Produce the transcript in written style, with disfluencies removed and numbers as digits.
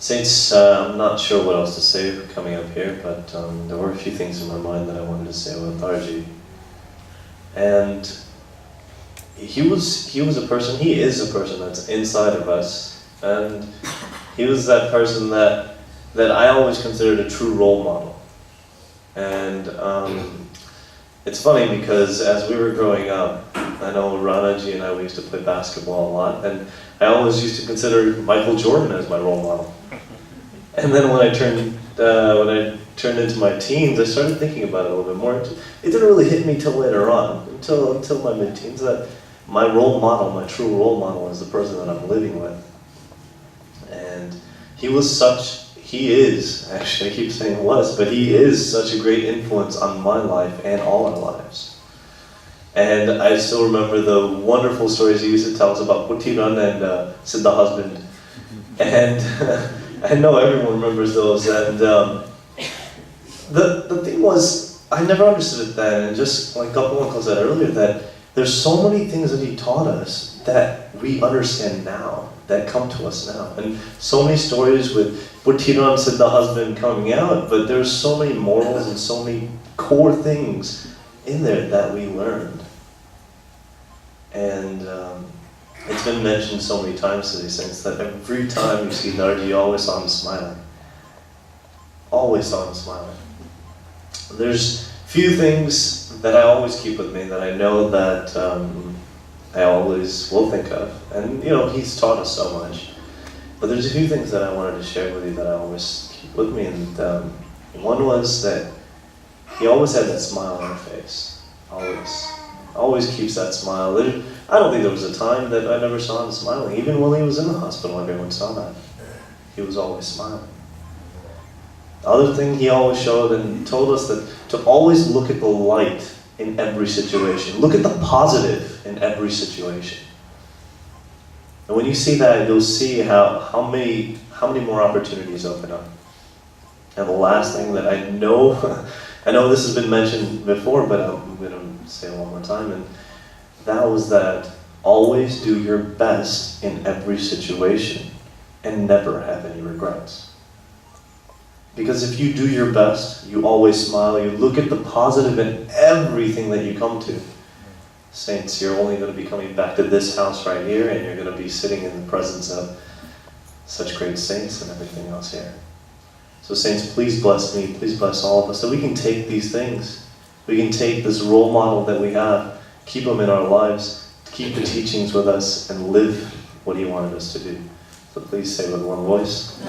Saints, I'm not sure what else to say coming up here, but there were a few things in my mind that I wanted to say about Darji. And he is a person that's inside of us, and he was that person that I always considered a true role model. And it's funny because as we were growing up, I know Ruhani and I, we used to play basketball a lot, and I always used to consider Michael Jordan as my role model. And then when I turned into my teens, I started thinking about it a little bit more. It didn't really hit me till later on, until my mid-teens, that my role model, my true role model, is the person that I'm living with. And he is, actually I keep saying was, but he is such a great influence on my life and all our lives. And I still remember the wonderful stories he used to tell us about Putiran and Singh, the husband. And I know everyone remembers those. And the thing was, I never understood it then, and just like Couple Uncle said earlier, that there's so many things that he taught us that we understand now, that come to us now. And so many stories with Putiran, Singh, the husband, coming out, but there's so many morals and so many core things in there that we learned. And it's been mentioned so many times to these things that every time you see Darji, you always saw him smiling. Always saw him smiling. There's few things that I always keep with me that I know that I always will think of. And you know, he's taught us so much. But there's a few things that I wanted to share with you that I always keep with me. And one was that he always had that smile on his face. Always keeps that smile. I don't think there was a time that I never saw him smiling. Even when he was in the hospital, everyone saw that. He was always smiling. The other thing he always showed and told us that to always look at the light in every situation. Look at the positive in every situation. And when you see that, you'll see how many more opportunities open up. And the last thing that I know, I know this has been mentioned before, but I'm going to say it one more time, and that was that always do your best in every situation and never have any regrets. Because if you do your best, you always smile, you look at the positive in everything that you come to. Saints, you're only going to be coming back to this house right here, and you're going to be sitting in the presence of such great saints and everything else here. So saints, please bless me, please bless all of us, so we can take these things. We can take this role model that we have, keep them in our lives, keep the teachings with us, and live what he wanted us to do. So please say with one voice.